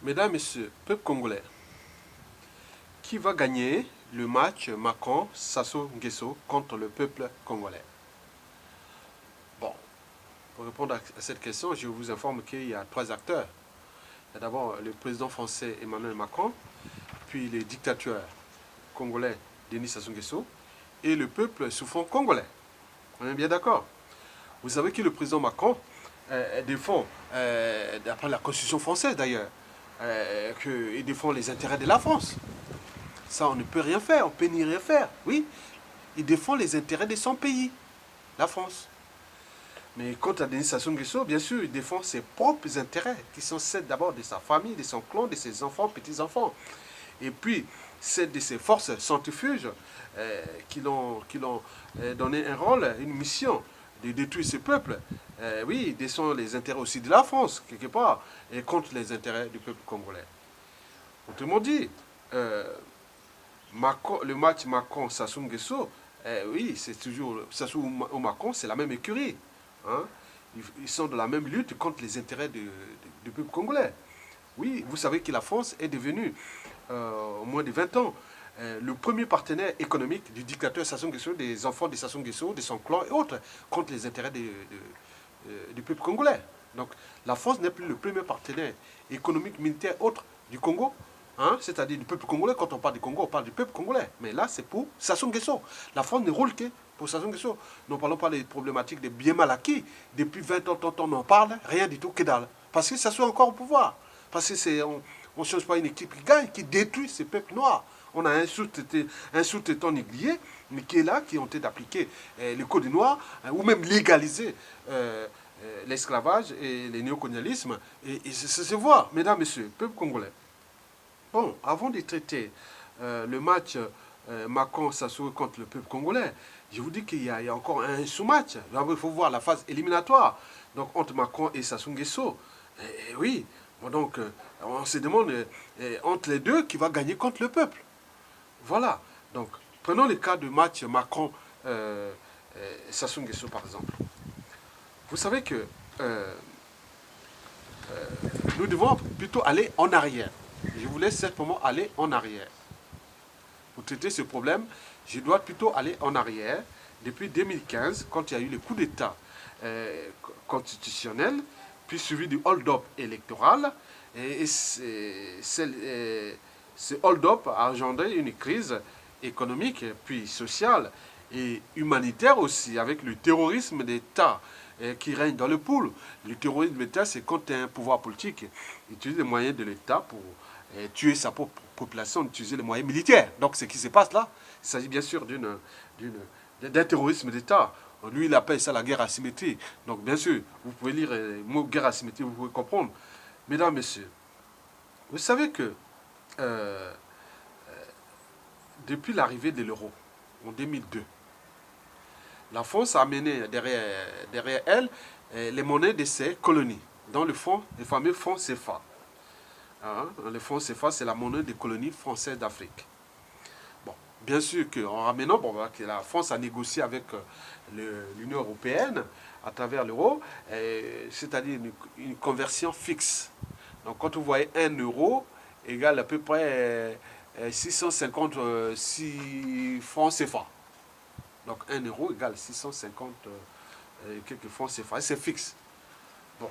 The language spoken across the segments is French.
Mesdames, Messieurs, peuple congolais, qui va gagner le match Macron-Sassou Nguesso contre le peuple congolais? Bon, pour répondre à cette question, je vous informe qu'il y a trois acteurs. Il y a d'abord le président français Emmanuel Macron, puis le dictateur congolais Denis Sassou Nguesso et le peuple souffrant congolais. On est bien d'accord? Vous savez que le président Macron défend, d'après la constitution française d'ailleurs, qu'il défend les intérêts de la France. Ça, on ne peut rien faire, on ne peut ni rien faire. Oui, il défend les intérêts de son pays, la France. Mais quant à Denis Sassou Nguesso, bien sûr, il défend ses propres intérêts, qui sont ceux d'abord de sa famille, de son clan, de ses enfants, petits-enfants. Et puis, celles de ses forces centrifuges qui l'ont donné un rôle, une mission de détruire ce peuple. Oui, il défend les intérêts aussi de la France, quelque part, et contre les intérêts du peuple congolais. Autrement dit, le match Macron-Sassou Nguesso, oui, c'est toujours Sassou ou Macron, c'est la même écurie. Hein? Ils sont de la même lutte contre les intérêts du peuple congolais. Oui, vous savez que la France est devenue, au moins de 20 ans, le premier partenaire économique du dictateur Sassou Nguesso, des enfants de Sassou Nguesso, de son clan et autres, contre les intérêts du peuple congolais. Donc la France n'est plus le premier partenaire économique, militaire, autre du Congo. Hein, c'est-à-dire du peuple congolais. Quand on parle du Congo, on parle du peuple congolais. Mais là, c'est pour Sassou Nguesso. La France ne roule que pour Sassou Nguesso. Nous ne parlons pas des problématiques des biens mal acquis. Depuis 20 ans, on en parle, rien du tout, que dalle. Parce que Sassou est encore au pouvoir. Parce que on ne change pas une équipe qui gagne, qui détruit ces peuples noirs. On a un sous-traitant négligé, mais qui est là, qui ont été d'appliquer le code noir, ou même légaliser l'esclavage et le néocolonialisme. Et ça se voit, mesdames, messieurs, peuple congolais. Bon, avant de traiter le match Macron-Sassou contre le peuple congolais, je vous dis qu'il y a encore un sous-match. Il faut voir la phase éliminatoire, donc entre Macron et Sassou Nguesso. Oui, bon, donc on se demande entre les deux qui va gagner contre le peuple. Voilà, donc prenons le cas du match Macron-Sassou Nguesso par exemple. Vous savez que nous devons plutôt aller en arrière. Je vous laisse simplement aller en arrière. Pour traiter ce problème, je dois plutôt aller en arrière. Depuis 2015, quand il y a eu le coup d'État constitutionnel, puis suivi du hold-up électoral, et ce hold-up a engendré une crise économique, puis sociale et humanitaire aussi, avec le terrorisme d'État qui règne dans le pool. Le terrorisme d'État, c'est quand un pouvoir politique utilise les moyens de l'État pour tuer sa propre population, utiliser les moyens militaires. Donc ce qui se passe là, il s'agit bien sûr d'un terrorisme d'État. Lui, il appelle ça la guerre asymétrique. Donc bien sûr, vous pouvez lire le mot guerre asymétrique, vous pouvez comprendre. Mesdames, Messieurs, vous savez que depuis l'arrivée de l'euro, en 2002, la France a amené derrière elle les monnaies de ses colonies, dans le fameux fonds CFA. Hein, le fonds CFA, c'est la monnaie des colonies françaises d'Afrique. Bon, bien sûr qu'en ramenant, que la France a négocié avec l'Union européenne à travers l'euro, c'est-à-dire une conversion fixe. Donc quand vous voyez 1 euro égale à peu près 656 francs CFA. Donc 1 euro égale 650 quelques francs CFA. C'est fixe. Bon.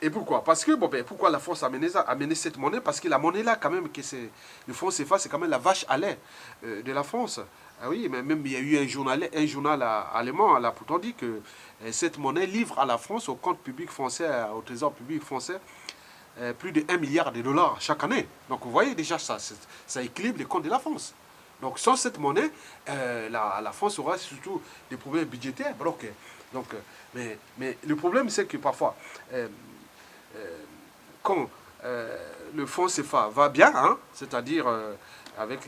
Et pourquoi? Parce que, pourquoi la France a amené cette monnaie? Parce que la monnaie là, quand même, le franc CFA, c'est quand même la vache à lait de la France. Ah oui, mais même il y a eu un journal allemand, là, pourtant dit que cette monnaie livre à la France, au compte public français, au trésor public français, plus de 1 milliard de dollars chaque année. Donc vous voyez déjà, ça équilibre les comptes de la France. Donc sans cette monnaie, la France aura surtout des problèmes budgétaires bloqués. Donc, mais le problème, c'est que parfois, quand le fonds CFA va bien, hein, c'est-à-dire avec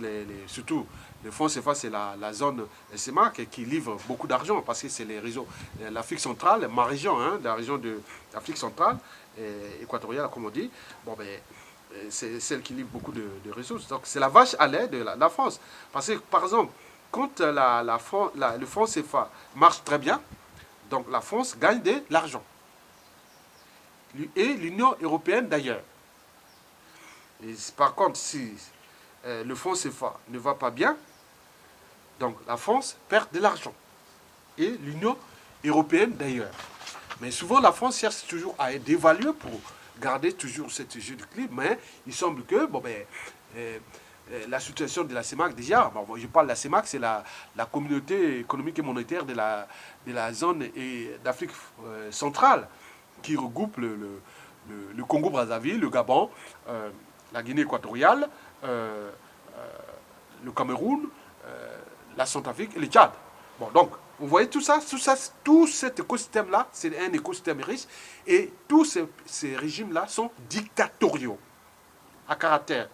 surtout le fonds CFA, c'est la zone SMA qui livre beaucoup d'argent parce que c'est les réseaux, l'Afrique centrale, ma région, hein, la région de l'Afrique centrale, équatoriale comme on dit, c'est celle qui livre beaucoup de ressources. Donc c'est la vache à lait de la France. Parce que par exemple, quand le fonds CFA marche très bien, donc la France gagne de l'argent. et l'Union européenne d'ailleurs. Par contre, si le franc CFA ne va pas bien, donc la France perd de l'argent. Et l'Union européenne d'ailleurs. Mais souvent, la France cherche toujours à dévaluer pour garder toujours cette jeu de clip. Mais il semble que, la situation de la CEMAC, déjà, je parle de la CEMAC, c'est la communauté économique et monétaire de la zone d'Afrique centrale, qui regroupe le Congo-Brazzaville, le Gabon, la Guinée équatoriale, le Cameroun, la Centrafrique et le Tchad. Bon, donc, vous voyez tout ça, tout cet écosystème-là, c'est un écosystème riche, et tous ces régimes-là sont dictatoriaux, à caractère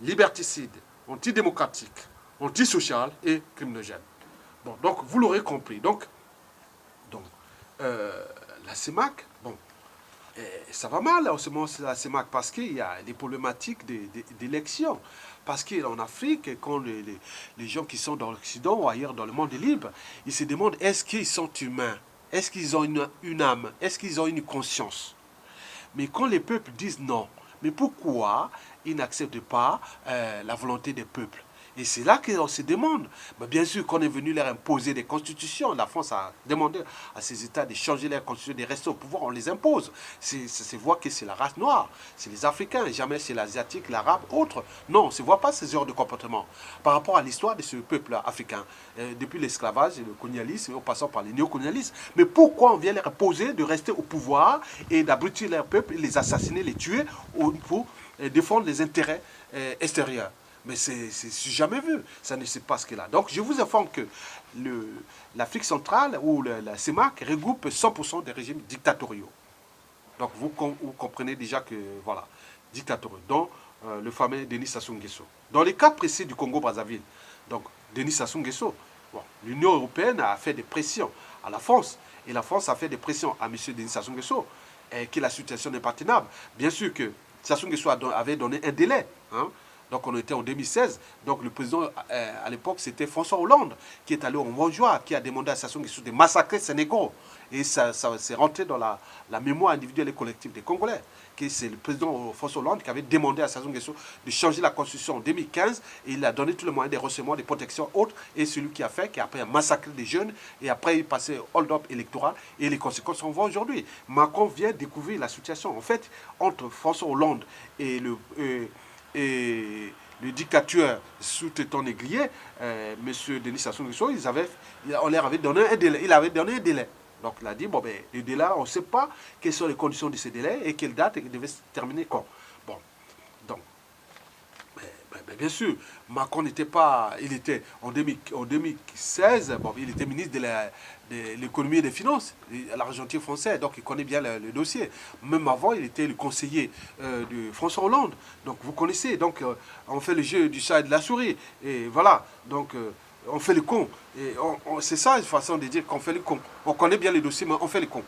liberticide, antidémocratique, antisocial et criminogène. Bon, donc, vous l'aurez compris. Donc la CEMAC, bon, ça va mal en ce moment, la CEMAC, parce qu'il y a des problématiques d'élection. Parce qu'en Afrique, quand les gens qui sont dans l'Occident ou ailleurs dans le monde libre, ils se demandent est-ce qu'ils sont humains? Est-ce qu'ils ont une âme? Est-ce qu'ils ont une conscience? Mais quand les peuples disent non, mais pourquoi ils n'acceptent pas la volonté des peuples? Et c'est là qu'on se demande. Mais bien sûr qu'on est venu leur imposer des constitutions. La France a demandé à ces États de changer leur constitution, de rester au pouvoir. On les impose. Se voit que c'est la race noire, c'est les Africains, jamais c'est l'Asiatique, l'Arabe, autre. Non, on ne se voit pas ces erreurs de comportement. Par rapport à l'histoire de ce peuple africain, depuis l'esclavage et le colonialisme, en passant par les néocolonialismes. Mais pourquoi on vient leur imposer de rester au pouvoir et d'abrutir leur peuple, les assassiner, les tuer pour défendre les intérêts extérieurs? Mais c'est jamais vu. Ça ne se passe que là. Donc, je vous informe que l'Afrique centrale ou la CEMAC regroupe 100% des régimes dictatoriaux. Donc, vous comprenez déjà que, voilà, dictatoriaux. Dont le fameux Denis Sassou Nguesso. Dans les cas précis du Congo-Brazzaville, donc, Denis Sassou Nguesso, bon, l'Union européenne a fait des pressions à la France. Et la France a fait des pressions à M. Denis Sassou Nguesso, que la situation n'est pas tenable. Bien sûr que Sassou Nguesso avait donné un délai, hein. Donc on était en 2016. Donc le président à l'époque, c'était François Hollande, qui est allé au Montjoie, qui a demandé à Sassou Nguesso de massacrer ses négros. Et ça s'est rentré dans la mémoire individuelle et collective des Congolais. C'est le président François Hollande qui avait demandé à Sassou Nguesso de changer la constitution en 2015. Et il a donné tous les moyens des renseignements, des protections autres. Et celui qui a fait, qui après a massacré des jeunes. Et après il passait au hold-up électoral. Et les conséquences on voit aujourd'hui. Macron vient découvrir la situation. En fait, entre François Hollande et le dictateur sous-téton négrier, M. Denis Sassou Nguesso, on leur avait donné un délai. Il avait donné un délai. Donc il a dit, bon, ben, le délai, on ne sait pas quelles sont les conditions de ce délai et quelle date il devait se terminer quand. Bon, donc, bien sûr, Macron n'était pas, il était en 2016, bon, il était ministre de l'économie et des finances, l'Argentin français, donc il connaît bien le dossier. Même avant, il était le conseiller de François Hollande. Donc vous connaissez, donc on fait le jeu du chat et de la souris. Et voilà, donc on fait le con. C'est ça une façon de dire qu'on fait le con. On connaît bien les dossiers, mais on fait le con.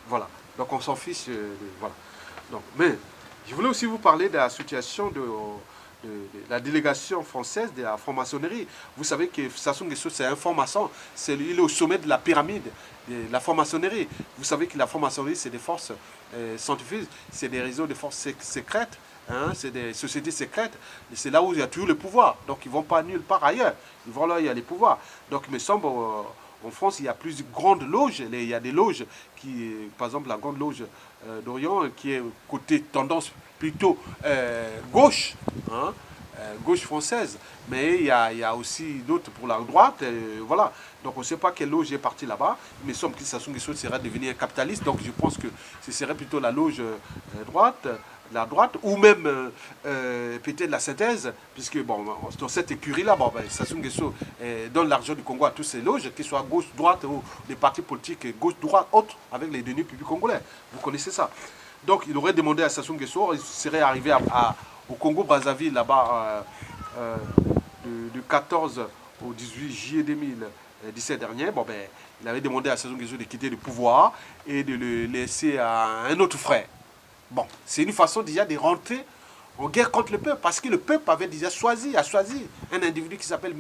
Voilà, donc on s'en fiche. Voilà. Donc, mais je voulais aussi vous parler de la situation de la délégation française de la franc-maçonnerie. Vous savez que Sassou Nguesso, c'est un franc-maçon. Il est au sommet de la pyramide de la franc-maçonnerie. Vous savez que la franc-maçonnerie, c'est des forces scientifiques, c'est des réseaux de forces secrètes, hein, c'est des sociétés secrètes. C'est là où il y a toujours le pouvoir. Donc, ils ne vont pas nulle part ailleurs. Ils vont là où il y a les pouvoirs. Donc, il me semble, en France, il y a plus de grandes loges. Il y a des loges qui, par exemple, la grande loge d'Orient, qui est côté tendance plutôt gauche, hein, gauche française, mais il y a aussi d'autres pour la droite, voilà. Donc on ne sait pas quelle loge est partie là-bas. Il me semble que Sassou Nguesso serait devenu un capitaliste, donc je pense que ce serait plutôt la loge la droite, ou même peut-être la synthèse, puisque bon, dans cette écurie-là, bon, ben, Sassou Nguesso donne l'argent du Congo à toutes ces loges, qu'ils soient gauche, droite, ou des partis politiques gauche, droite, autres, avec les deniers publics congolais. Vous connaissez ça. Donc il aurait demandé à Sassou Nguesso, il serait arrivé au Congo-Brazzaville, là-bas, de 14 au 18 juillet 2017 dernier. Bon, ben, il avait demandé à Sassou Nguesso de quitter le pouvoir et de le laisser à un autre frère. Bon, c'est une façon déjà de rentrer en guerre contre le peuple, parce que le peuple avait déjà choisi un individu qui s'appelle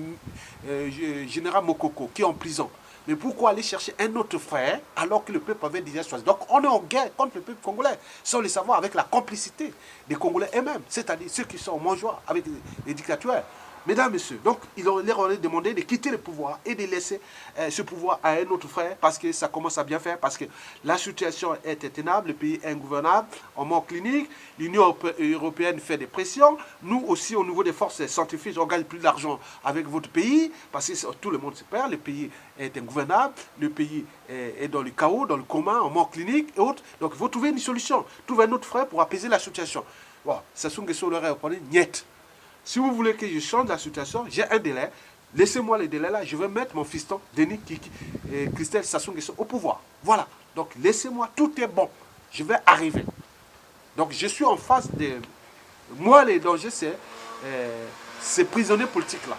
Général Mokoko, qui est en prison. Mais pourquoi aller chercher un autre frère alors que le peuple avait déjà choisi? Donc on est en guerre contre le peuple congolais, sans le savoir, avec la complicité des Congolais eux-mêmes, c'est-à-dire ceux qui sont en mangeoire avec les dictateurs. Mesdames, Messieurs, donc il leur a demandé de quitter le pouvoir et de laisser ce pouvoir à un autre frère parce que ça commence à bien faire, parce que la situation est intenable, le pays est ingouvernable, on manque clinique, l'Union européenne fait des pressions, nous aussi au niveau des forces scientifiques, on gagne plus d'argent avec votre pays parce que tout le monde se perd, le pays est ingouvernable, le pays est dans le chaos, dans le coma, on manque clinique et autres, donc il faut trouver une solution, trouver un autre frère pour apaiser la situation. Bon, Sassou Nguesso leur a répondu, niet. Si vous voulez que je change la situation, j'ai un délai. Laissez-moi le délai là. Je vais mettre mon fiston, Denis Kiki et Christelle Sassou Nguesso au pouvoir. Voilà. Donc laissez-moi, tout est bon. Je vais arriver. Donc je suis en face de... Moi, les dangers, c'est ces prisonniers politiques-là.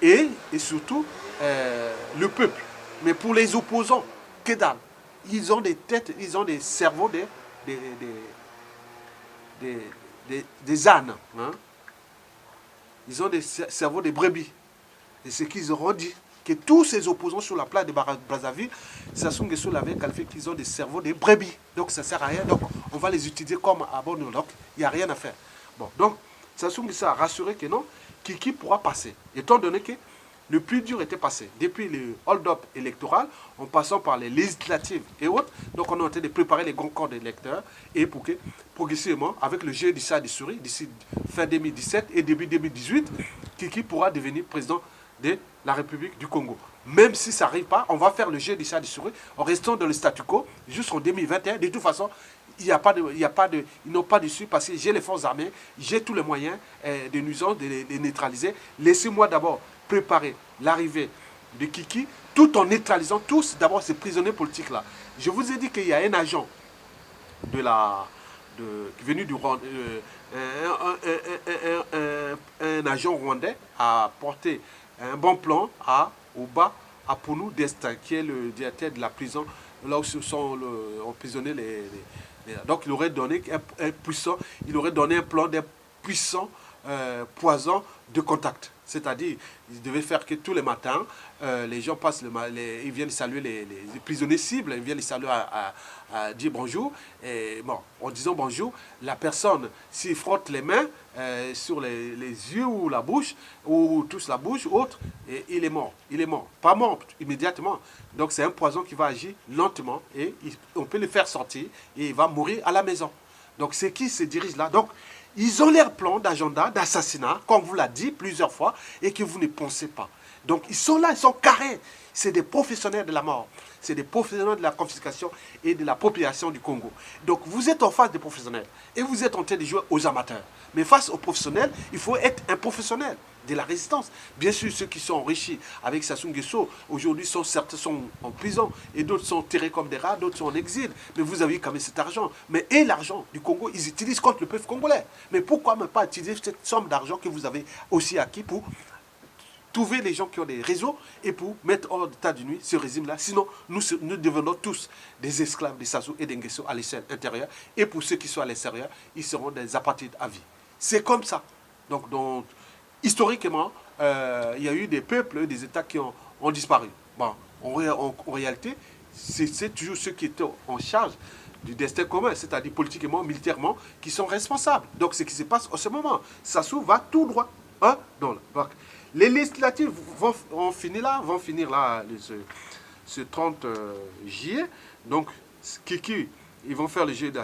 Et surtout, le peuple. Mais pour les opposants, que dalle. Ils ont des têtes, ils ont des cerveaux, des ânes. Hein? Ils ont des cerveaux de brebis. Et ce qu'ils auront dit, que tous ces opposants sur la place de Brazzaville, Sassou Nguesso l'avait qualifié qu'ils ont des cerveaux de brebis. Donc ça ne sert à rien. Donc on va les utiliser comme à bon. Donc il n'y a rien à faire. Bon, donc Sassou Nguesso a rassuré que non, Kiki pourra passer. Étant donné que le plus dur était passé. Depuis le hold-up électoral, en passant par les législatives et autres, donc on est en train de préparer les grands corps d'électeurs et pour que, progressivement, avec le jeu du chat des souris, d'ici fin 2017 et début 2018, Kiki pourra devenir président de la République du Congo. Même si ça n'arrive pas, on va faire le jeu du chat des souris en restant dans le statu quo jusqu'en 2021. De toute façon, ils n'ont pas de suite parce que j'ai les forces armées, j'ai tous les moyens de nuisance, de les neutraliser. Laissez-moi d'abord préparer l'arrivée de Kiki, tout en neutralisant tous d'abord ces prisonniers politiques-là. Je vous ai dit qu'il y a un agent venu du Rwanda, un agent rwandais a porté un bon plan à Oba Aponu Destin, qui est le directeur de la prison, là où se sont emprisonnés donc il aurait donné il aurait donné un plan d'un puissant poison de contact. C'est-à-dire, il devait faire que tous les matins, les gens passent, ils viennent saluer les prisonniers cibles, ils viennent les saluer à dire bonjour. Et bon, en disant bonjour, la personne, s'il frotte les mains sur les yeux ou la bouche, ou touche la bouche ou autre, et il est mort. Il est mort. Pas mort immédiatement. Donc c'est un poison qui va agir lentement et on peut le faire sortir et il va mourir à la maison. Donc c'est qui se dirige là? Donc, ils ont leur plan d'agenda, d'assassinat, comme vous l'a dit plusieurs fois, et que vous ne pensez pas. Donc ils sont là, ils sont carrés. C'est des professionnels de la mort. C'est des professionnels de la confiscation et de la population du Congo. Donc vous êtes en face des professionnels et vous êtes en train de jouer aux amateurs. Mais face aux professionnels, il faut être un professionnel de la résistance. Bien sûr, ceux qui sont enrichis avec Sassou Nguesso, aujourd'hui, certains sont en prison et d'autres sont tirés comme des rats, d'autres sont en exil. Mais vous avez quand même cet argent. Mais et l'argent du Congo, ils utilisent contre le peuple congolais. Mais pourquoi ne pas utiliser cette somme d'argent que vous avez aussi acquis pour trouver les gens qui ont des réseaux et pour mettre hors d'état de nuit ce régime-là. Sinon, nous devenons tous des esclaves de Sassou et d'Nguesso à l'échelle intérieure. Et pour ceux qui sont à l'extérieur, ils seront des apatrides à vie. C'est comme ça. Donc historiquement, il y a eu des peuples, des États qui ont disparu. Bon, en réalité, c'est toujours ceux qui étaient en charge du destin commun, c'est-à-dire politiquement, militairement, qui sont responsables. Donc, ce qui se passe en ce moment, Sassou va tout droit. Hein? Donc, les législatives vont finir là ce 30 juillet. Donc, Kiki, ils vont faire le jeu de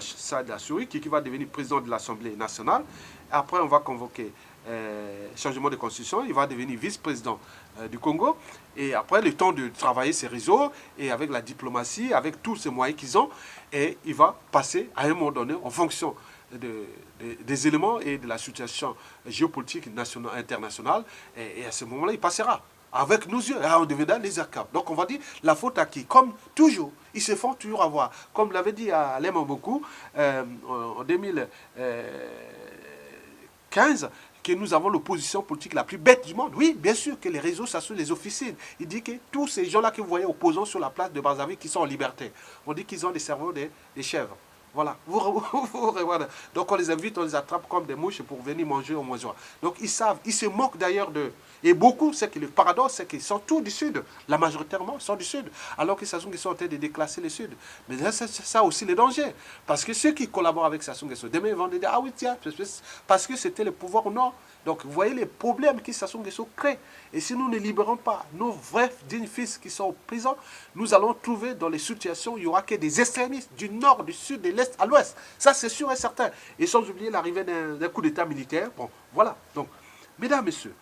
la souris. Kiki va devenir président de l'Assemblée nationale. Après, on va convoquer changement de constitution. Il va devenir vice-président du Congo. Et après, le temps de travailler ses réseaux et avec la diplomatie, avec tous ces moyens qu'ils ont, et il va passer à un moment donné en fonction des éléments et de la situation géopolitique nationale, internationale. Et à ce moment-là, il passera. Avec nos yeux, on deviendra les ACAP. Donc on va dire la faute à qui? Comme toujours, ils se font toujours avoir. Comme l'avait dit Alain Mamboko en 2015, que nous avons l'opposition politique la plus bête du monde. Oui, bien sûr que les réseaux, ça sont les officines. Il dit que tous ces gens-là que vous voyez opposants sur la place de Brazzaville qui sont en liberté, on dit qu'ils ont des cerveaux des chèvres. Voilà, vous regardez. Donc on les invite, on les attrape comme des mouches pour venir manger au mangeoir. Donc ils savent, ils se moquent d'ailleurs d'eux. Et beaucoup, c'est que le paradoxe, c'est qu'ils sont tous du Sud. La majoritairement sont du Sud. Alors que Sassou Nguesso sont en train de déclasser le Sud. Mais c'est ça aussi le danger. Parce que ceux qui collaborent avec Sassou Nguesso, demain ils vont dire, ah oui, tiens, parce que c'était le pouvoir au Nord. Donc vous voyez les problèmes que Sassou Nguesso crée. Et si nous ne libérons pas nos vrais dignes fils qui sont en prison, nous allons trouver dans les situations où il n'y aura que des extrémistes du Nord, du Sud, de l'Est à l'Ouest. Ça c'est sûr et certain. Et sans oublier l'arrivée d'un coup d'État militaire. Bon, voilà. Donc, mesdames, messieurs,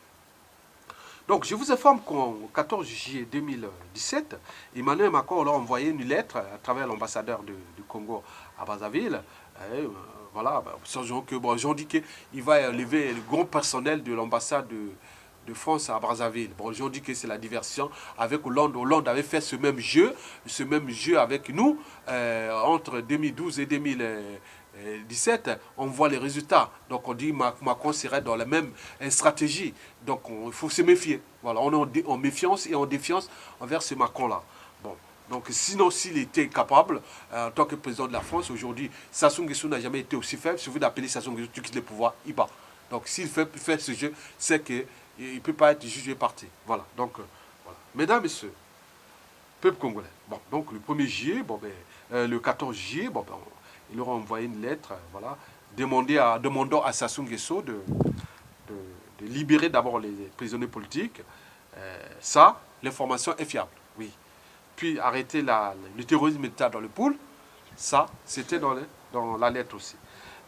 donc, je vous informe qu'en 14 juillet 2017, Emmanuel Macron leur a envoyé une lettre à travers l'ambassadeur du Congo à Brazzaville. Voilà, sachant que bon, j'en dis qu'il va lever le gros personnel de l'ambassade de France à Brazzaville. Bon, j'en dis que c'est la diversion avec Hollande. Hollande avait fait ce même jeu avec nous entre 2012 et 2017, on voit les résultats. Donc on dit Macron serait dans la même stratégie. Donc il faut se méfier. Voilà, on est en méfiance et en défiance envers ce Macron-là. Bon, donc sinon, s'il était capable, en tant que président de la France, aujourd'hui, Sassou Nguesso n'a jamais été aussi faible. Si vous appelez Sassou Nguesso, tu quittes le pouvoir, il bat. Donc s'il fait ce jeu, c'est qu'il ne peut pas être jugé parti. Voilà, donc, voilà. Mesdames, Messieurs, peuple congolais. Bon, donc le 1er juillet, bon, ben, le 14 juillet, bon, ben, il leur a envoyé une lettre, voilà, demandant à Sassou Nguesso de libérer d'abord les prisonniers politiques. Ça, l'information est fiable, oui. Puis arrêter le terrorisme militaire dans le pool, ça, c'était dans la lettre aussi.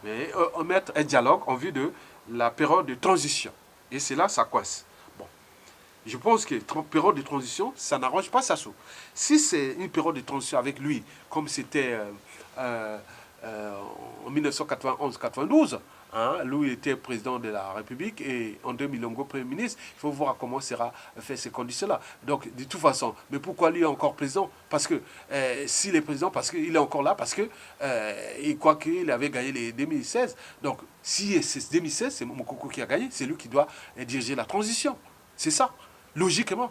Mais mettre un dialogue en vue de la période de transition. Et c'est là, ça coince. Bon. Je pense que période de transition, ça n'arrange pas Sassou. Si c'est une période de transition avec lui, comme c'était en 1991-92, hein, lui était président de la République et en 2000, Longo Premier ministre, il faut voir comment sera fait ces conditions-là. Donc, de toute façon, mais pourquoi lui est encore président? Parce que s'il est président, parce qu'il est encore là, parce que il croit qu'il avait gagné les 2016. Donc, si c'est 2016, c'est Mokoko qui a gagné, c'est lui qui doit diriger la transition. C'est ça, logiquement.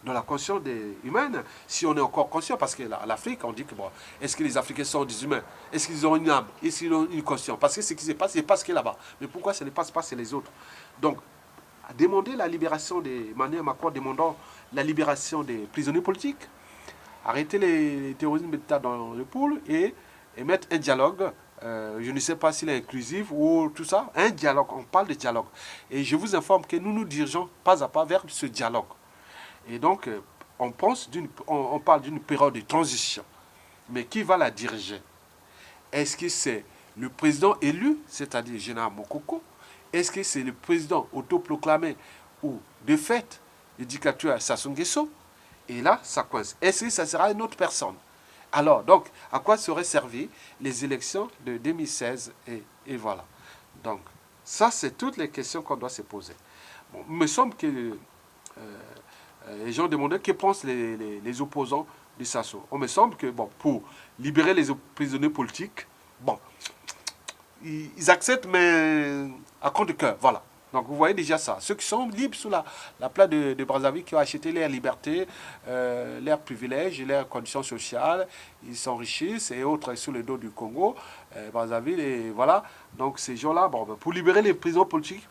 Dans la conscience humaine, si on est encore conscient, parce que l'Afrique, on dit que bon, est-ce que les Africains sont des humains? Est-ce qu'ils ont une âme? Est-ce qu'ils ont une conscience? Parce que ce qui se passe, c'est pas ce qui est là-bas. Mais pourquoi ça ne passe pas chez les autres? Donc, demander la libération des Emmanuel Macron, demandant la libération des prisonniers politiques, arrêter les terroristes militaires dans le pool et mettre un dialogue. Je ne sais pas s'il est inclusif ou tout ça. Un dialogue, on parle de dialogue. Et je vous informe que nous nous dirigeons pas à pas vers ce dialogue. Et donc, on parle d'une période de transition. Mais qui va la diriger? Est-ce que c'est le président élu, c'est-à-dire le général Mokoko? Est-ce que c'est le président autoproclamé ou de fait le dictateur Sassou Nguesso? Et là, ça coince. Est-ce que ça sera une autre personne? Alors, donc, à quoi seraient servies les élections de 2016 et voilà. Donc, ça, c'est toutes les questions qu'on doit se poser. Bon, il me semble que les gens demandaient que pensent les opposants de Sassou. On me semble que, bon, pour libérer les prisonniers politiques, bon, ils acceptent, mais à compte de cœur, voilà. Donc vous voyez déjà ça. Ceux qui sont libres sous la place de Brazzaville, qui ont acheté leur liberté, leurs privilèges, leurs conditions sociales, ils s'enrichissent et autres sous le dos du Congo, Brazzaville, et voilà. Donc ces gens-là, bon, pour libérer les prisons politiques,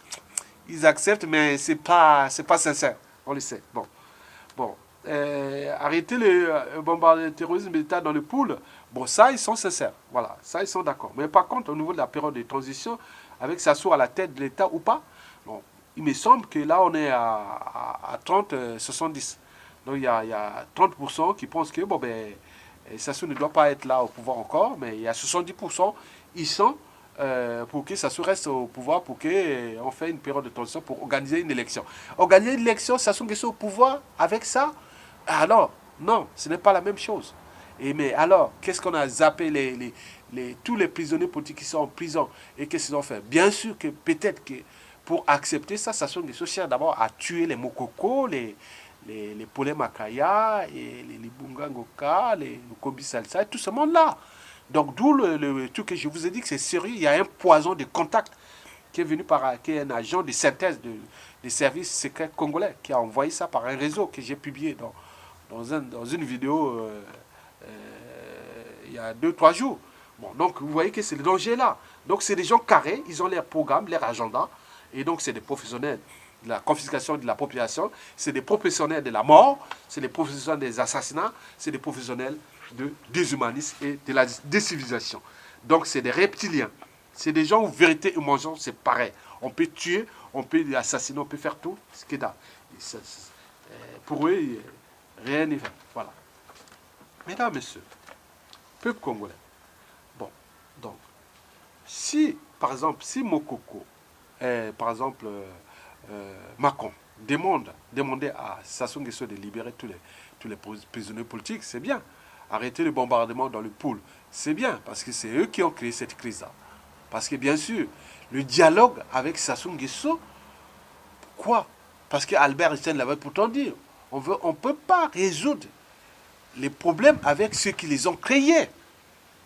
ils acceptent, mais c'est pas sincère, on le sait. Bon. Bon, arrêter le terrorisme militaire dans le pool, bon, ça, ils sont sincères. Voilà, ça, ils sont d'accord. Mais par contre, au niveau de la période de transition, avec Sassou à la tête de l'État ou pas, bon, il me semble que là, on est à 30-70. Donc, il y a 30% qui pensent que, bon, ben, Sassou ne doit pas être là au pouvoir encore, mais il y a 70%, ils sont pour que Sassou reste au pouvoir, pour qu'on fait une période de transition pour organiser une élection. Organiser une élection, Sassou Nguesso au pouvoir, avec ça, alors, non, ce n'est pas la même chose. Mais alors, qu'est-ce qu'on a zappé tous les prisonniers politiques qui sont en prison et qu'est-ce qu'ils ont fait? Bien sûr que peut-être que pour accepter ça, Sassou Nguesso cherche d'abord à tuer les Mokoko, les Paulin Makaya, et les Bunga Ngoka, les Kobi Salsa, et tout ce monde-là. Donc, d'où le truc que je vous ai dit que c'est sérieux. Il y a un poison de contact qui est venu qui est un agent de synthèse des services secrets congolais qui a envoyé ça par un réseau que j'ai publié dans une vidéo il y a 2-3 jours. Bon, donc, vous voyez que c'est le danger là. Donc, c'est des gens carrés, ils ont leur programme, leur agenda, et donc, c'est des professionnels de la confiscation de la population, c'est des professionnels de la mort, c'est des professionnels des assassinats, c'est des professionnels de déshumanisme et de la décivilisation. Donc c'est des reptiliens. C'est des gens où vérité et mensonge, c'est pareil. On peut tuer, on peut assassiner, on peut faire tout ce qu'il y a. Pour eux, rien n'est fait. Voilà. Mesdames, Messieurs, peuple congolais. Bon, donc, si, par exemple, si Mokoko, par exemple, Macron, demandait à Sassou Nguesso de libérer tous les prisonniers politiques, c'est bien. Arrêter le bombardement dans le pôle, c'est bien, parce que c'est eux qui ont créé cette crise-là. Parce que, bien sûr, le dialogue avec Sassou Nguesso, quoi? Parce qu'Albert Einstein l'avait pourtant dit, on ne peut pas résoudre les problèmes avec ceux qui les ont créés.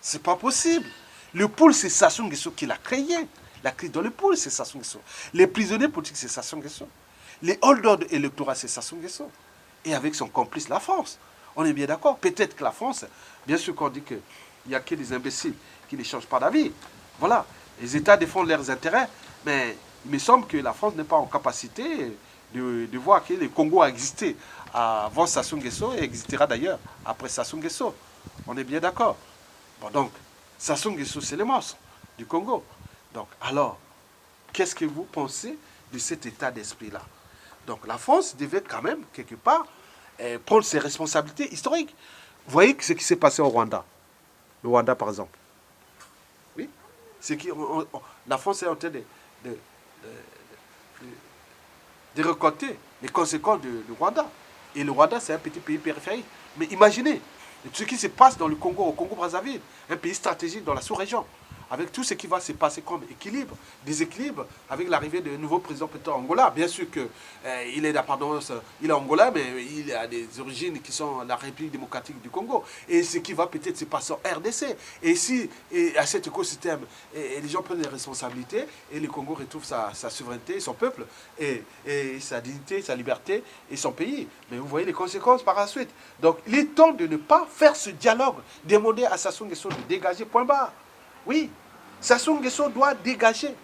C'est pas possible. Le pôle, c'est Sassou Nguesso qui l'a créé. La crise dans le pôle, c'est Sassou Nguesso. Les prisonniers politiques, c'est Sassou Nguesso. Les hold-on électoraux, c'est Sassou Nguesso. Et avec son complice, la France. On est bien d'accord. Peut-être que la France, bien sûr qu'on dit qu'il n'y a que des imbéciles qui ne changent pas d'avis. Voilà. Les États défendent leurs intérêts, mais il me semble que la France n'est pas en capacité de voir que le Congo a existé avant Sassou Nguesso et existera d'ailleurs après Sassou Nguesso. On est bien d'accord. Bon, donc, Sassou Nguesso, c'est le monstre du Congo. Donc, alors, qu'est-ce que vous pensez de cet état d'esprit-là? Donc, la France devait quand même, quelque part, prendre ses responsabilités historiques. Vous voyez ce qui s'est passé au Rwanda. Le Rwanda, par exemple. Oui. La France est en train de récolter les conséquences du Rwanda. Et le Rwanda, c'est un petit pays périphérique. Mais imaginez ce qui se passe dans le Congo, au Congo-Brazzaville, un pays stratégique dans la sous-région, avec tout ce qui va se passer comme équilibre, déséquilibre, avec l'arrivée d'un nouveau président peut-être Angola. Bien sûr qu'il est d'appartenance, il est angolais, mais il a des origines qui sont la République démocratique du Congo. Et ce qui va peut-être se passer en RDC. Et si à cet écosystème, les gens prennent les responsabilités, et le Congo retrouve sa souveraineté, son peuple, et sa dignité, sa liberté, et son pays. Mais vous voyez les conséquences par la suite. Donc il est temps de ne pas faire ce dialogue, demander à Sassou Nguesso de dégager, point barre. Oui, Sassou Nguesso doit dégager.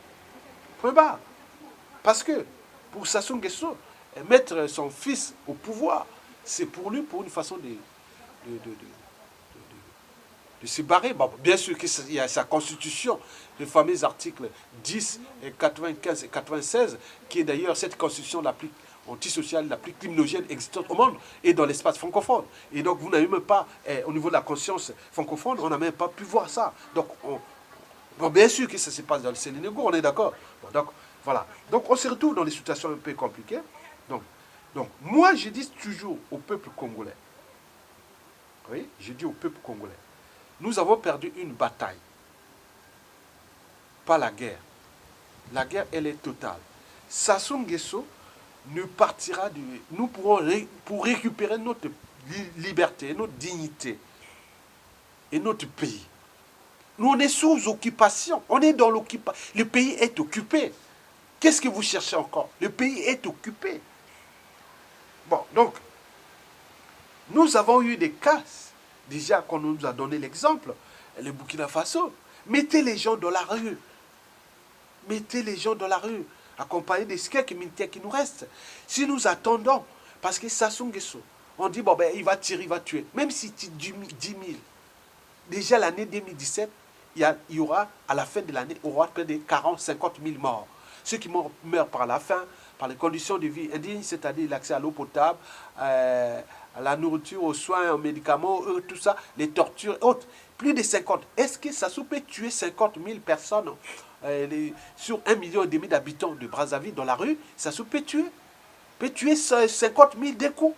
Point barre. Parce que pour Sassou Nguesso, mettre son fils au pouvoir, c'est pour lui pour une façon de se barrer. Bon, bien sûr qu'il y a sa constitution, le fameux article 10, 95 et 96, qui est d'ailleurs cette constitution la plus antisociale, la plus criminogène existante au monde et dans l'espace francophone. Et donc vous n'avez même pas, au niveau de la conscience francophone, on n'a même pas pu voir ça. Donc, bon, bien sûr que ça se passe dans le Sénégal, on est d'accord. Bon, donc, voilà. Donc, on se retrouve dans des situations un peu compliquées. Donc moi, je dis toujours au peuple congolais, oui, je dis au peuple congolais, nous avons perdu une bataille, pas la guerre. La guerre, elle est totale. Sassou Nguesso ne partira du... Nous pourrons, pour récupérer notre liberté, notre dignité et notre pays. Nous, on est sous occupation. On est dans l'occupation. Le pays est occupé. Qu'est-ce que vous cherchez encore? Le pays est occupé. Bon, donc, nous avons eu des cas, déjà qu'on nous a donné l'exemple, le Burkina Faso. Mettez les gens dans la rue. Mettez les gens dans la rue, accompagnés des quelques militaires qui nous restent. Si nous attendons, parce que Sassou Nguesso, on dit, bon, ben, il va tirer, il va tuer. Même si tu 10 000, déjà l'année 2017, il y aura, à la fin de l'année, il y aura près de 40, 50 000 morts. Ceux qui meurent par la faim, par les conditions de vie indignes, c'est-à-dire l'accès à l'eau potable, à la nourriture, aux soins, aux médicaments, tout ça, les tortures et autres. Plus de 50. Est-ce que Sassou peut tuer 50 000 personnes sur 1,5 million d'habitants de Brazzaville dans la rue? Sassou peut tuer 50 000 d'un coup.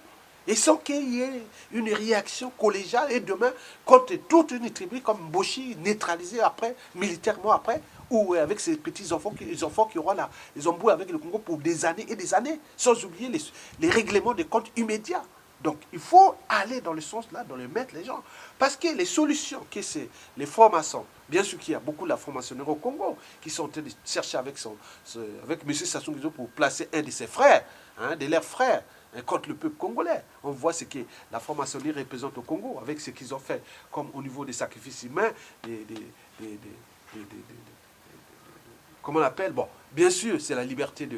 Et sans qu'il y ait une réaction collégiale et demain, contre toute une tribu comme Boshi, neutralisée après, militairement après, ou avec ces petits enfants, les enfants qui auront là, les embrouilles avec le Congo pour des années et des années, sans oublier les règlements de comptes immédiats. Donc, il faut aller dans le sens là, dans le mettre les gens. Parce que les solutions, que c'est les formations, bien sûr qu'il y a beaucoup de la formation au Congo, qui sont en train de chercher avec M. Sassou Nguesso pour placer un de ses frères, de leurs frères, contre le peuple congolais. On voit ce que la franc-maçonnerie représente au Congo, avec ce qu'ils ont fait, comme au niveau des sacrifices humains, comment on appelle? Bon, bien sûr, c'est la liberté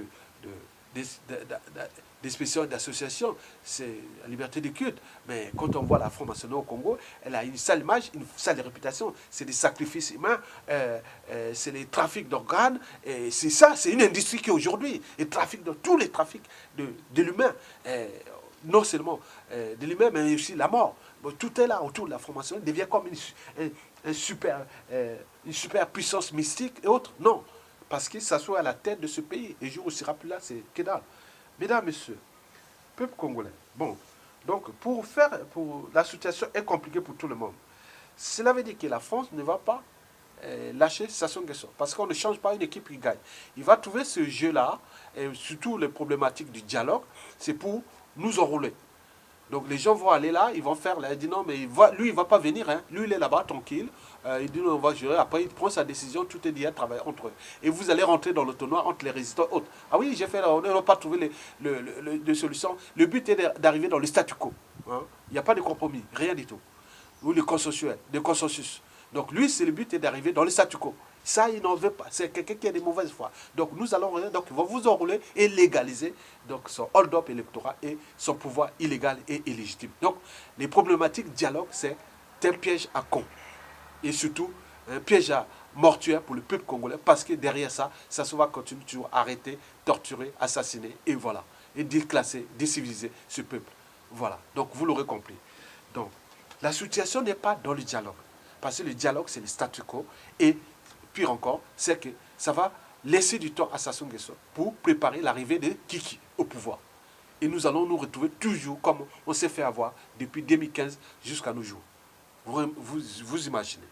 d'expression et d'association, c'est la liberté de culte. Mais quand on voit la franc-maçonnerie au Congo, elle a une sale image, une sale réputation. C'est des sacrifices humains, c'est les trafics d'organes. Et c'est ça, c'est une industrie qui aujourd'hui, et trafic de tous les trafics de l'humain. Non seulement de l'humain, mais aussi la mort. Bon, tout est là autour de la franc-maçonnerie, devient comme une super puissance mystique et autres. Non, parce qu'il s'assoit à la tête de ce pays. Et le jour où il ne sera plus là, c'est que dalle. Mesdames, messieurs, peuple congolais. Bon, donc la situation est compliquée pour tout le monde. Cela veut dire que la France ne va pas lâcher Sassou Nguesso. Parce qu'on ne change pas une équipe qui gagne. Il va trouver ce jeu-là, et surtout les problématiques du dialogue, c'est pour nous enrouler. Donc les gens vont aller là, ils vont faire, là, il dit non, mais lui, il ne va pas venir, hein. Lui, il est là-bas, tranquille. Il dit non, on va gérer. Après, il prend sa décision, tout est dit à travailler entre eux. Et vous allez rentrer dans le tournoi entre les résistants autres. Ah oui, j'ai fait, on n'a pas trouvé de solution. Le but est d'arriver dans le statu quo. Hein. Il n'y a pas de compromis, rien du tout. Ou le consensus. Donc lui, c'est le but est d'arriver dans le statu quo. Ça, il n'en veut pas. C'est quelqu'un qui a des mauvaises foi. Donc nous allons, donc ils vont vous enrouler et légaliser donc son hold-up électoral et son pouvoir illégal et illégitime. Donc les problématiques dialogue, c'est un piège à con. Et surtout, un piège à mortuaire pour le peuple congolais, parce que derrière ça, ça se va continuer toujours à arrêter, torturer, assassiner, et voilà. Et déclasser, déciviliser ce peuple. Voilà. Donc vous l'aurez compris. Donc la situation n'est pas dans le dialogue. Parce que le dialogue, c'est le statu quo. Et pire encore, c'est que ça va laisser du temps à Sassou Nguesso pour préparer l'arrivée de Kiki au pouvoir. Et nous allons nous retrouver toujours comme on s'est fait avoir depuis 2015 jusqu'à nos jours. Vous imaginez.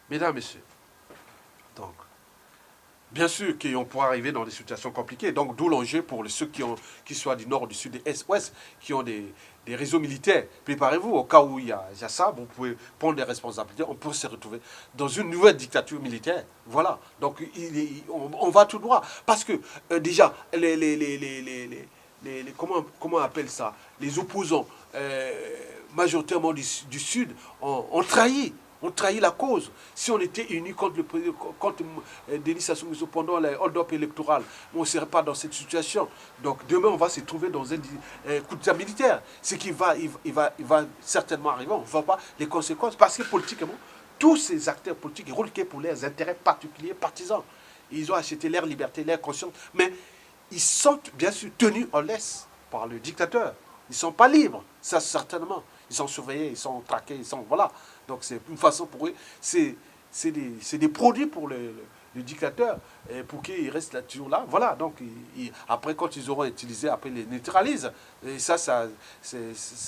Mesdames, Messieurs, donc, bien sûr qu'on pourra arriver dans des situations compliquées. Donc, d'où l'enjeu pour ceux qui soient du nord, du sud, de l'est, ouest, qui ont des réseaux militaires. Préparez-vous, au cas où il y a ça, vous pouvez prendre des responsabilités. On peut se retrouver dans une nouvelle dictature militaire. Voilà. Donc, on va tout droit. Parce que, déjà, comment on appelle ça? Les opposants, majoritairement du sud, ont trahi. On trahit la cause. Si on était unis contre Denis Sassou Nguesso pendant le hold-up électoral, on ne serait pas dans cette situation. Donc demain, on va se trouver dans un coup d'État militaire. Ce qui va certainement arriver. On ne voit pas les conséquences. Parce que politiquement, tous ces acteurs politiques roulent pour leurs intérêts particuliers, partisans. Ils ont acheté leur liberté, leur conscience. Mais ils sont bien sûr tenus en laisse par le dictateur. Ils ne sont pas libres, ça certainement. Ils sont surveillés, ils sont traqués, voilà. Donc c'est une façon pour eux, c'est des produits pour le dictateur, et pour qu'ils restent là, toujours là. Voilà, donc après quand ils auront utilisé, après ils les neutralisent. Et ça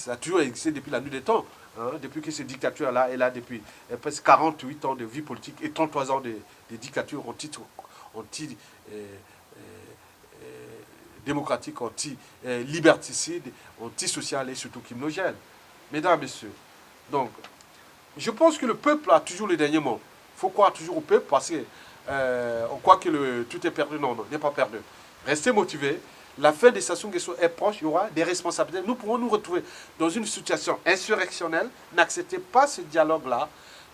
a toujours existé depuis la nuit des temps. Hein, depuis que cette dictature-là est là depuis presque 48 ans de vie politique et 33 ans de dictature anti démocratique, anti-liberticide, anti-social et surtout criminogène. Mesdames, Messieurs, donc, je pense que le peuple a toujours le dernier mot. Il faut croire toujours au peuple parce qu'on croit que tout est perdu. Non, n'est pas perdu. Restez motivés. La fin des Sassou Nguesso est proche. Il y aura des responsabilités. Nous pourrons nous retrouver dans une situation insurrectionnelle. N'acceptez pas ce dialogue-là.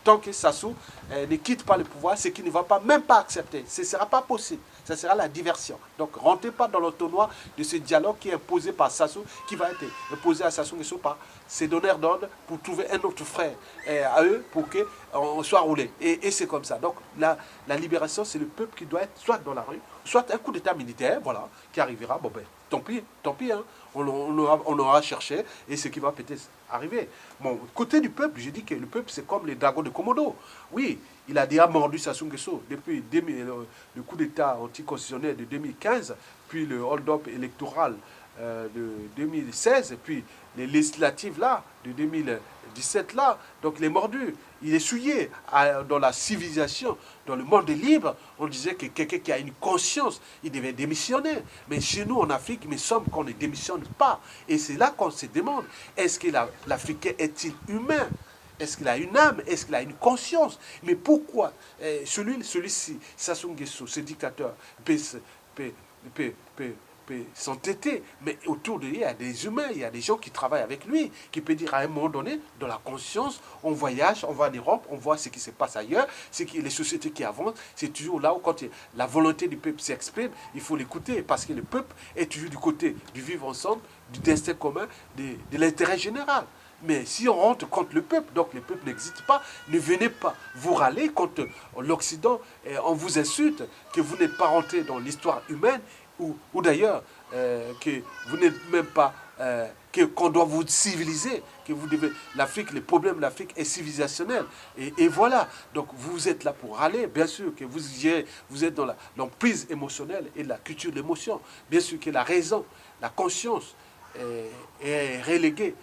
Tant que Sassou ne quitte pas le pouvoir, ce qui ne va même pas accepter. Ce ne sera pas possible. Ça sera la diversion. Donc, rentrez pas dans l'entonnoir de ce dialogue qui est imposé par Sassou, qui va être imposé à Sassou Nguesso par ses donneurs d'ordre pour trouver un autre frère à eux pour qu'on soit roulé. Et c'est comme ça. Donc, la libération, c'est le peuple qui doit être soit dans la rue, soit un coup d'état militaire, voilà, qui arrivera. Bon ben, tant pis, hein. On aura cherché et ce qui va peut-être arriver. Bon, côté du peuple, je dis que le peuple, c'est comme les dragons de Komodo. Oui, il a déjà mordu Sassou Nguesso depuis le coup d'État anticonstitutionnel de 2015, puis le hold-up électoral de 2016, puis les législatives là, de 2017 là. Donc il est mordu, il est souillé dans la civilisation, dans le monde libre. On disait que quelqu'un qui a une conscience, il devait démissionner. Mais chez nous en Afrique, il me semble qu'on ne démissionne pas. Et c'est là qu'on se demande, est-ce que l'Africain est-il humain? Est-ce qu'il a une âme? Est-ce qu'il a une conscience? Mais pourquoi celui-ci, Sassou Nguesso, ce dictateur, peut peut s'entêter, mais autour de lui, il y a des humains, il y a des gens qui travaillent avec lui, qui peuvent dire à un moment donné, dans la conscience, on voyage, on va en Europe, on voit ce qui se passe ailleurs, les sociétés qui avancent, c'est toujours là où quand la volonté du peuple s'exprime, il faut l'écouter, parce que le peuple est toujours du côté du vivre ensemble, du destin commun, de l'intérêt général. Mais si on rentre contre le peuple, donc le peuple n'existe pas, ne venez pas vous râler contre l'Occident, on vous insulte, que vous n'êtes pas rentré dans l'histoire humaine, ou d'ailleurs que vous n'êtes même pas, qu'on doit vous civiliser, que vous devez, l'Afrique, le problème de l'Afrique est civilisationnel. Et voilà, donc vous êtes là pour râler, bien sûr que vous êtes dans l'emprise émotionnelle et la culture de l'émotion. Bien sûr que la raison, la conscience est reléguée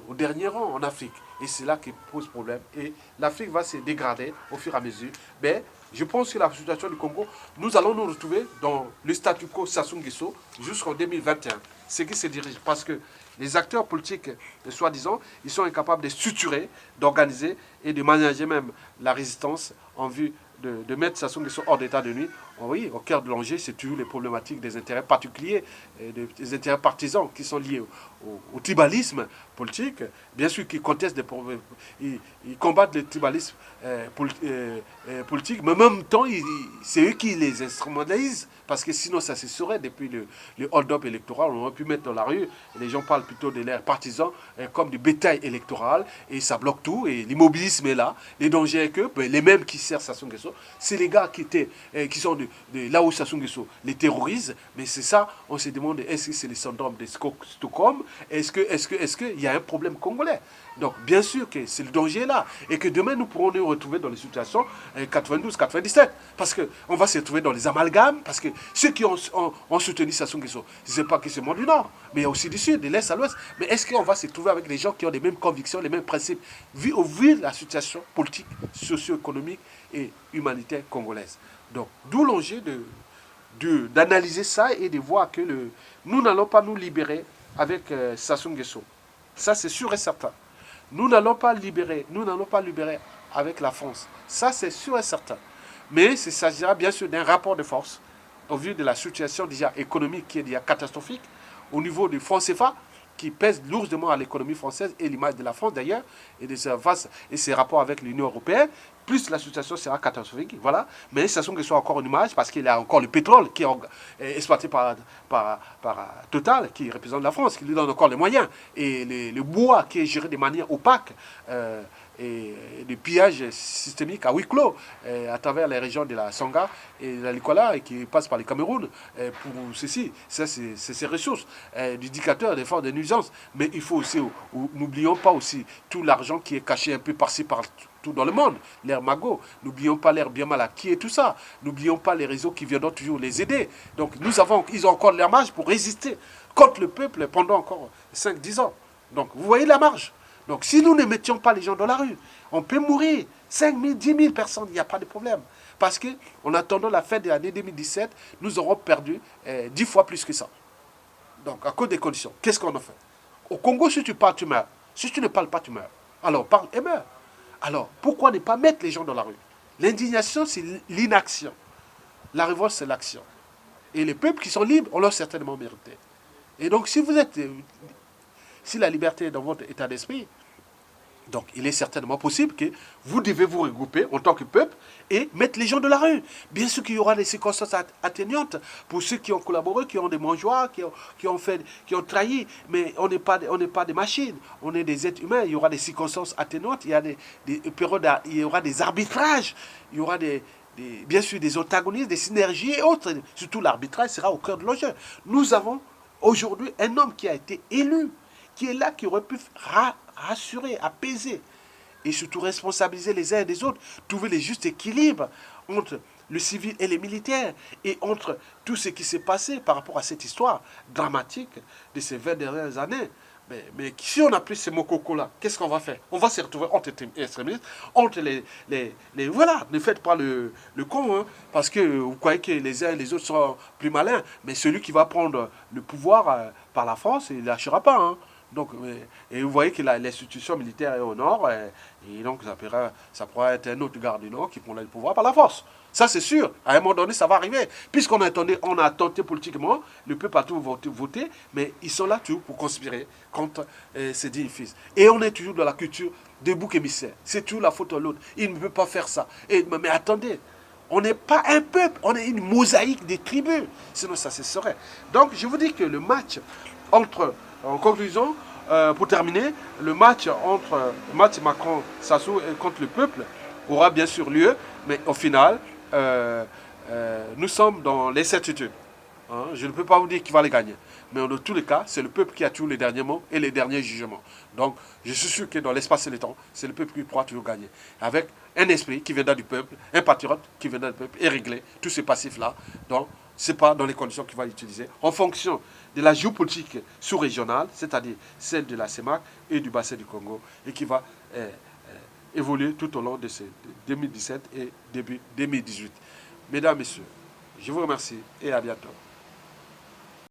au dernier rang en Afrique. Et c'est là qui pose problème. Et l'Afrique va se dégrader au fur et à mesure. Mais je pense que la situation du Congo, nous allons nous retrouver dans le statu quo Sassou Nguesso jusqu'en 2021. C'est qui se dirige. Parce que les acteurs politiques, soi-disant, ils sont incapables de structurer, d'organiser et de manager même la résistance en vue de mettre Sassou Nguesso hors d'état de nuit. Oui, au cœur de l'enjeu, c'est toujours les problématiques des intérêts particuliers, des intérêts partisans qui sont liés au tribalisme politique. Bien sûr qu'ils contestent ils combattent le tribalisme politique, mais en même temps, c'est eux qui les instrumentalisent, parce que sinon ça se saurait depuis le hold-up électoral. On aurait pu mettre dans la rue, les gens parlent plutôt de leurs partisans comme du bétail électoral, et ça bloque tout, et l'immobilisme est là. Les dangers est que les mêmes qui servent Sassou Nguesso, c'est les gars qui sont là où Sassou Nguesso les terrorise, mais c'est ça, on se demande, est-ce que c'est le syndrome de Stockholm, est-ce qu'il y a un problème congolais? Donc, bien sûr que c'est le danger là, et que demain nous pourrons nous retrouver dans les situations 92-97, parce qu'on va se retrouver dans les amalgames, parce que ceux qui ont soutenu Sassou Nguesso, ce n'est pas que c'est le monde du Nord, mais il y a aussi du Sud, de l'Est à l'Ouest. Mais est-ce qu'on va se trouver avec des gens qui ont les mêmes convictions, les mêmes principes, au vu de la situation politique, socio-économique et humanitaire congolaise? Donc, d'où l'enjeu d'analyser ça et de voir que nous n'allons pas nous libérer avec Sassou Nguesso. Ça, c'est sûr et certain. Nous n'allons pas libérer avec la France. Ça, c'est sûr et certain. Mais il s'agira bien sûr d'un rapport de force au vu de la situation déjà économique qui est déjà catastrophique, au niveau du franc CFA, qui pèse lourdement à l'économie française et l'image de la France d'ailleurs, et ses rapports avec l'Union européenne, plus la situation sera catastrophique, voilà. Mais Sassou Nguesso a encore une image parce qu'il a encore le pétrole qui est exploité par Total, qui représente la France, qui lui donne encore les moyens, et le bois qui est géré de manière opaque, et des pillages systémiques à huis clos à travers les régions de la Sangha et de la Likola et qui passent par le Cameroun pour ceci. Ça, c'est ces ressources du dictateur, des forces de nuisance. Mais il faut aussi, n'oublions pas aussi tout l'argent qui est caché un peu par-ci, partout dans le monde, l'ère Mago. N'oublions pas l'ère Biamala qui est tout ça. N'oublions pas les réseaux qui viendront toujours les aider. Donc ils ont encore leur marge pour résister contre le peuple pendant encore 5-10 ans. Donc vous voyez la marge. Donc, si nous ne mettions pas les gens dans la rue, on peut mourir. 5 000, 10 000 personnes, il n'y a pas de problème. Parce qu'en attendant la fin de l'année 2017, nous aurons perdu 10 fois plus que ça. Donc, à cause des conditions, qu'est-ce qu'on a fait? Au Congo, si tu parles, tu meurs. Si tu ne parles pas, tu meurs. Alors, parle et meurs. Alors, pourquoi ne pas mettre les gens dans la rue? L'indignation, c'est l'inaction. La révolte, c'est l'action. Et les peuples qui sont libres, on l'a certainement mérité. Et donc, si la liberté est dans votre état d'esprit, donc il est certainement possible que vous devez vous regrouper en tant que peuple et mettre les gens de la rue. Bien sûr qu'il y aura des circonstances atténuantes pour ceux qui ont collaboré, qui ont des mangeoires, qui ont trahi, mais on n'est pas des machines, on est des êtres humains. Il y aura des circonstances atténuantes, il y a des périodes, il y aura des arbitrages, il y aura bien sûr des antagonismes, des synergies et autres. Surtout l'arbitrage sera au cœur de l'enjeu. Nous avons aujourd'hui un homme qui a été élu, qui est là, qui aurait pu rassurer, apaiser, et surtout responsabiliser les uns et les autres, trouver les justes équilibres entre le civil et les militaires, et entre tout ce qui s'est passé par rapport à cette histoire dramatique de ces 20 dernières années. Mais si on n'a plus ces mokoko-là, qu'est-ce qu'on va faire? On va se retrouver entre extrémistes, entre voilà, ne faites pas le con, hein, parce que vous croyez que les uns et les autres sont plus malins, mais celui qui va prendre le pouvoir par la France, il ne lâchera pas, hein. Donc, et vous voyez que l'institution militaire est au nord, et donc ça pourrait être un autre garde du Nord qui prendra le pouvoir par la force. Ça, c'est sûr. À un moment donné, ça va arriver. Puisqu'on a tenté politiquement, le peuple a tout voté, mais ils sont là toujours pour conspirer contre ces dignes fils. Et on est toujours dans la culture des boucs émissaires. C'est toujours la faute de l'autre. Il ne peut pas faire ça. Mais attendez, on n'est pas un peuple, on est une mosaïque des tribus. Sinon, ça cesserait. Donc, je vous dis que le match en conclusion, pour terminer, le match Macron-Sassou contre le peuple aura bien sûr lieu, mais au final, nous sommes dans l'incertitude. Hein, je ne peux pas vous dire qui va les gagner. Mais en tous les cas, c'est le peuple qui a toujours les derniers mots et les derniers jugements. Donc, je suis sûr que dans l'espace et le temps, c'est le peuple qui pourra toujours gagner. Avec un esprit qui viendra du peuple, un patriote qui viendra du peuple et régler tous ces passifs-là. Donc, ce n'est pas dans les conditions qu'il va utiliser. En fonction de la géopolitique sous-régionale, c'est-à-dire celle de la CEMAC et du bassin du Congo, et qui va évoluer tout au long de ces 2017 et début 2018. Mesdames, Messieurs, je vous remercie et à bientôt.